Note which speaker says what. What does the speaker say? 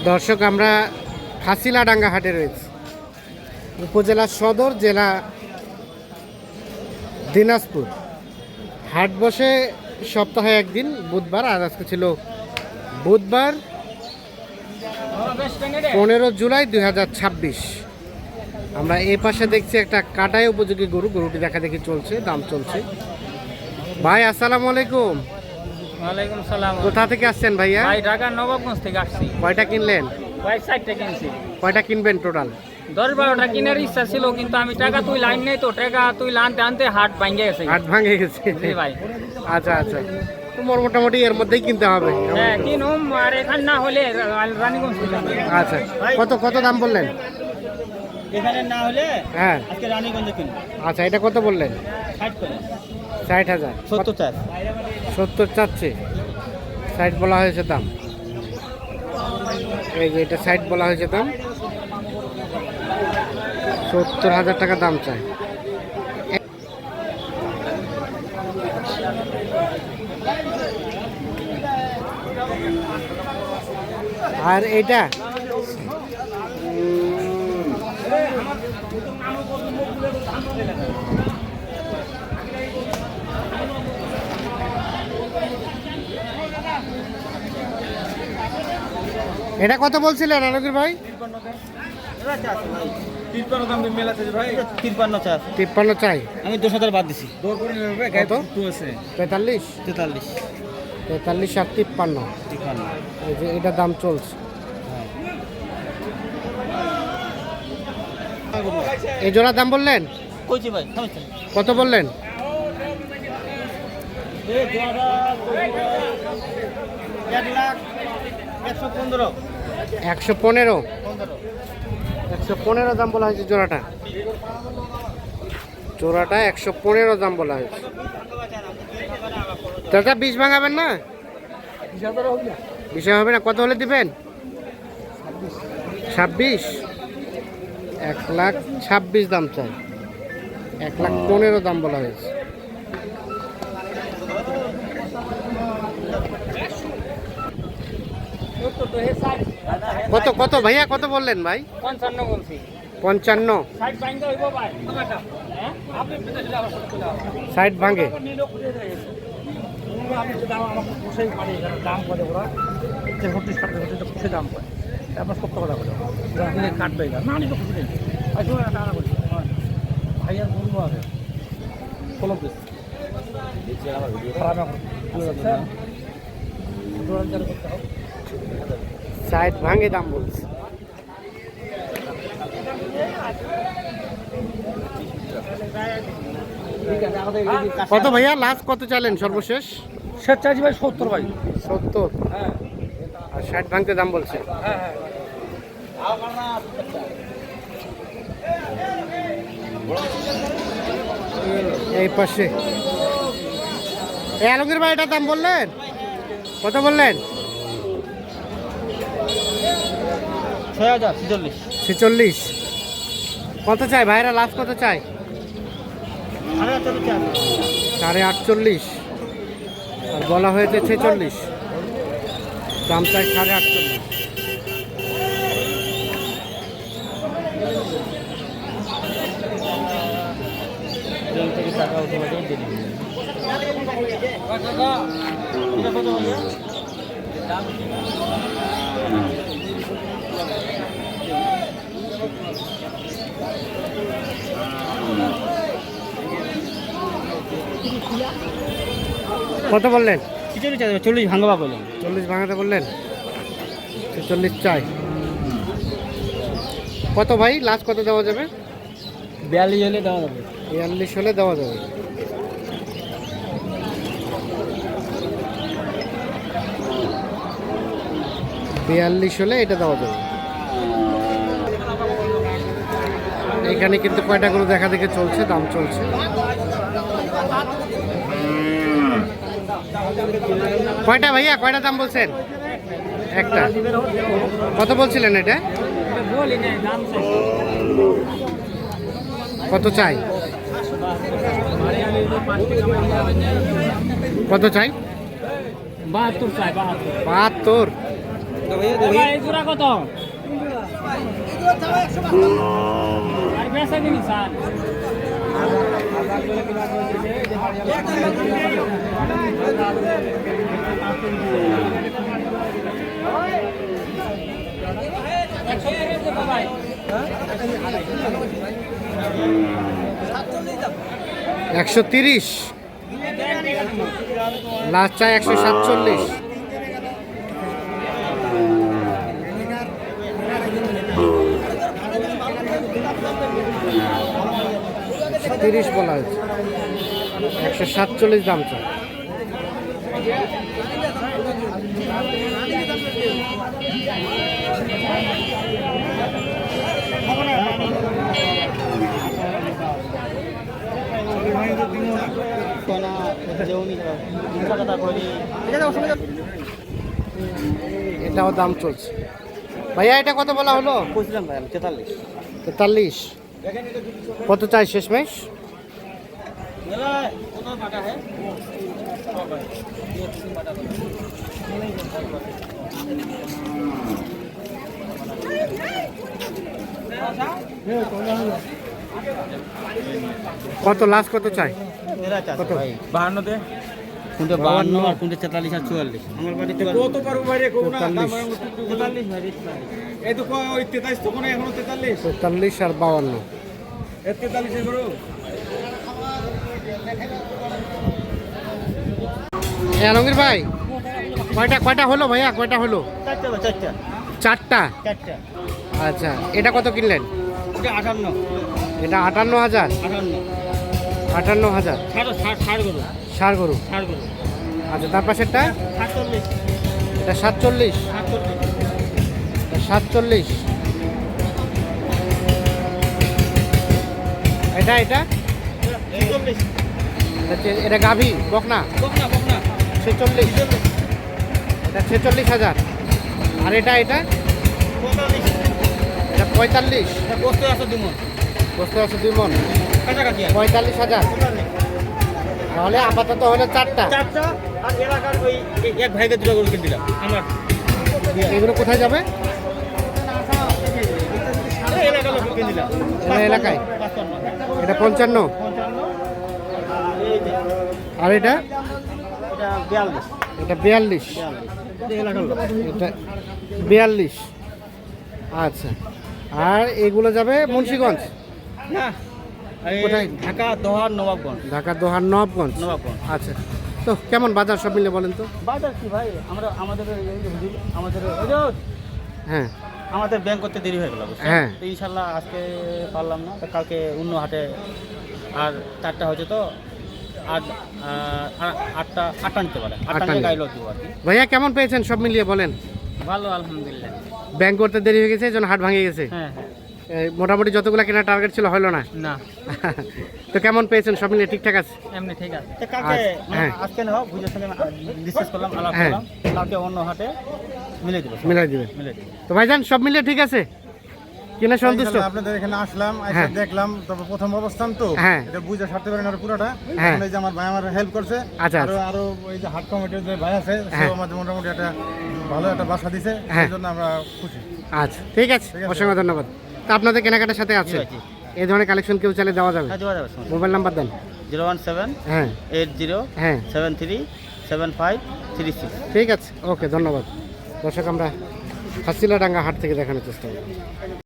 Speaker 1: দর্শক, আমরা ফাঁসিলাডাঙ্গা হাটে রয়েছি, উপজেলা সদর, জেলা দিনাজপুর। হাট বসে সপ্তাহে একদিন, বুধবার। আর আজকে ছিল বুধবার 15 জুলাই 2026। আমরা এই পাশে দেখছি একটা কাটায় উপযোগী গরু, গরুটি দেখা দেখি চলছে, দাম চলছে। ভাই আসসালামু আলাইকুম।
Speaker 2: ওয়ালাইকুম সালাম।
Speaker 1: কোথা থেকে আসছেন ভাইয়া?
Speaker 2: ভাই ঢাকা নবাবগঞ্জ থেকে আসছি।
Speaker 1: কয়টা কিনলেন?
Speaker 2: ভাই 60টা কিনছি।
Speaker 1: কয়টা কিনবেন টোটাল?
Speaker 2: 10-12টা কেনার ইচ্ছা ছিল, কিন্তু আমি টাকা তুই লাইন নেই তো, টাকা তুই আনতে আনতে হাট ভাঙে গেছে।
Speaker 1: হাট ভাঙে গেছে?
Speaker 2: জি ভাই।
Speaker 1: আচ্ছা আচ্ছা, তোমার মোটামুটি এর মধ্যেই কিনতে হবে।
Speaker 2: হ্যাঁ কিনুম, আর এখান না হলে রানীগঞ্জ কিনলাম।
Speaker 1: আচ্ছা, কত কত দাম বললেন?
Speaker 2: এখানে না হলে
Speaker 1: হ্যাঁ
Speaker 2: আজকে রানীগঞ্জে কিনব।
Speaker 1: আচ্ছা, এটা কত বললেন?
Speaker 2: 60 করে।
Speaker 1: 60,000।
Speaker 2: 70 চার।
Speaker 1: 70 চাচ্ছে, 60 বলা হয়েছে দাম। এই যে এটা 60 বলা হয়েছে দাম, 70,000 টাকা দাম চাই। আর এটা এটা কত বলছিলেন আনকির ভাই? 53 চাই।
Speaker 2: আমি 10,000 বাদ দিছি।
Speaker 1: কত? 43
Speaker 2: 43
Speaker 1: 43 আর 53। এই যে এটা দাম চলছে। এই জোড়া দাম বললেন
Speaker 2: কইছি ভাই।
Speaker 1: কত বললেন?
Speaker 2: 1,115,000।
Speaker 1: 115 দাম বলা হয়েছে জোড়াটা। জোড়াটা 115 দাম বলা হয়েছে। দাদা 20 ভাঙাবেন না? 20 হবে না? কত হলে দিবেন? 26। 1,26,000 দাম চাই। 1,15,000 দাম বলা হয়েছে। কত কত ভাইয়া, কত বললেন ভাই?
Speaker 2: 55 বলছি।
Speaker 1: 55।
Speaker 2: 60 বাইন্দা হইব ভাই। হ্যাঁ আপনি
Speaker 1: 60 ভাঙে।
Speaker 2: আমি তো দাম আমাকে বসেই পারি, দাম করে ওরা 36 কাটবে, তো খুশি দাম করে। তারপর 70 টাকা করে দিলে কাটবে না, আমি তো খুশি নেই। আচ্ছা টাকা করে ভাইয়া বলবো আগে 16 পিস খারাপ না
Speaker 1: 60 ভাঙে দাম বলছে। কত ভাইয়া লাস্ট কত চাইলেন সর্বশেষ?
Speaker 2: শেষ চাইছি ভাই 70 ভাই।
Speaker 1: 70।
Speaker 2: হ্যাঁ
Speaker 1: আর 60 ভাঙতে দাম বলছে।
Speaker 2: হ্যাঁ হ্যাঁ।
Speaker 1: এই পাশে এই আলমগীর ভাই এটার দাম বললেন কত বললেন? 46। কত চাই ভাইরা, লাস্ট কত চাই? 48.5। আর বলা হয়েছে 46, দাম চাই 48.5।
Speaker 2: টাকা অটোমেটিক দিয়ে দিবি।
Speaker 1: কত বললেন?
Speaker 2: 40 ভাঙবা বললেন।
Speaker 1: 40 ভাঙাতে বললেন, 46 চাই। কত ভাই লাস্ট কত দেওয়া যাবে?
Speaker 2: 42 হলে দেওয়া যাবে।
Speaker 1: 42 হলে দেওয়া যাবে। হলে এটা দেওয়া যাবে। এখানে কিন্তু কয়টা করে দেখা দেখে চলছে, দাম চলছে। কয়টা ভাইয়া, কয়টা দাম বলছেন? একটা। কত বলছিলেন এটা? কত চাই? কত চাই?
Speaker 2: 72 চাই।
Speaker 1: 72।
Speaker 2: এই জোড়া কত? আর বেচা কিনি স্যার।
Speaker 1: একশো 30 লাস্ট চাই 147। তিরিশ বলা হয়েছে, 147 দাম চাই। এটাও দাম চলছে। ভাইয়া এটা কত বলা হলো? 43। কত চাই শেষমেশ? কত লাস্ট কত চাই? কত?
Speaker 2: 52 দে। কোনটা 52 আর কোনটা 44 আর 44? আমার বাড়িতে কত পারবো বাইরে কোন না 44 ভাই। এই তো ওই 43 তো কোন এখনো 43।
Speaker 1: 43 আর 52।
Speaker 2: এর 43 এর বড়।
Speaker 1: আলমগীর ভাই কয়টা হলো ভাইয়া? কয়টা হলো? চারটা। আচ্ছা, এটা কত কিনলেন?
Speaker 2: এটা 58।
Speaker 1: এটা 58,000। 58,000 ষাড় গরু। আচ্ছা, তার পাশেরটা?
Speaker 2: 47।
Speaker 1: এটা 47। 47। এটা এটা
Speaker 2: 46।
Speaker 1: এটা গাভী বকনা? 46। এটা 46,000। আর এটা এটা
Speaker 2: 45।
Speaker 1: এটা 45।
Speaker 2: এটা বসতে আছে 2 মণ।
Speaker 1: বসতে আছে 2 মণ।
Speaker 2: কাছাকাছি
Speaker 1: 45,000। তাহলে আপাতত হলো চারটা।
Speaker 2: আর এলাকার ওই এক ভাইকে 2 গরু কিনে দিলাম আমার।
Speaker 1: এগুলো কোথায় যাবে?
Speaker 2: এলাকার লোক কিনে দিলাম
Speaker 1: এলাকায়। এটা 55। আর এটা? এটা 42। এটা 42। আচ্ছা, আর এগুলো যাবে মুন্সিগঞ্জ?
Speaker 2: না,
Speaker 1: কোথায়?
Speaker 2: ঢাকা দোহার নবাবগঞ্জ।
Speaker 1: ঢাকা দোহার নবাবগঞ্জ। আচ্ছা, তো কেমন বাজার সব মিলে বলেন তো?
Speaker 2: বাজার কি ভাই, আমাদের
Speaker 1: হ্যাঁ,
Speaker 2: আমাদের ব্যাংক করতে দেরি হয়ে গেল।
Speaker 1: হ্যাঁ।
Speaker 2: তো ইনশাল্লাহ আজকে পারলাম না, তো কালকে অন্য হাটে আর 4টা হয়েছে তো আটটা নিতে পারে। 8টা নিয়ে গাইল দিব আর কি।
Speaker 1: ভাইয়া কেমন পেয়েছেন সব মিলিয়ে বলেন?
Speaker 2: ভালো, আলহামদুলিল্লাহ।
Speaker 1: ব্যাংক করতে দেরি হয়ে গেছে, এই জন্য হাট ভাঙে গেছে।
Speaker 2: হ্যাঁ।
Speaker 1: মোটামুটি যতগুলো কেনার টার্গেট ছিল হলো না। তো কেমন পেয়েছেন সব মিলিয়ে? ঠিকঠাক আছে?
Speaker 2: এমনি ঠিক আছে। কালকে আজকে না হোক বুঝে সঙ্গে ডিসকাস করলাম, আলাপ করলাম, কালকে অন্য হাটে মিলাই দিবেন।
Speaker 1: তো ভাইজান সব মিলিয়ে ঠিক আছে কিনা? সন্তুষ্ট?
Speaker 3: আপনাদের এখানে আসলাম, এসে দেখলাম, তবে প্রথম অবস্থান তো এটা বুঝে সারতে পারেন আর পুরোটা। এই যে আমার ভাই আমার হেল্প করছে, আরো ওই যে হাট কমিটির যে ভাই আছে সেও আমাদের মোটামুটি একটা ভালো একটা বাসা দিছে, সেই জন্য আমরা খুশি।
Speaker 1: আচ্ছা, ঠিক আছে, অসংখ্য ধন্যবাদ। তা আপনাদের কেনাকাটার সাথে আছে এই ধরনের কালেকশন কেউ চাইলে দেওয়া যাবে? মোবাইল নাম্বার দেন।
Speaker 2: 017
Speaker 1: হ্যাঁ
Speaker 2: 80
Speaker 1: হ্যাঁ
Speaker 2: 73 7536।
Speaker 1: ঠিক আছে, ওকে, ধন্যবাদ। দর্শক, আমরা হাসিলাডাঙ্গা হাট থেকে দেখানোর চেষ্টা করি।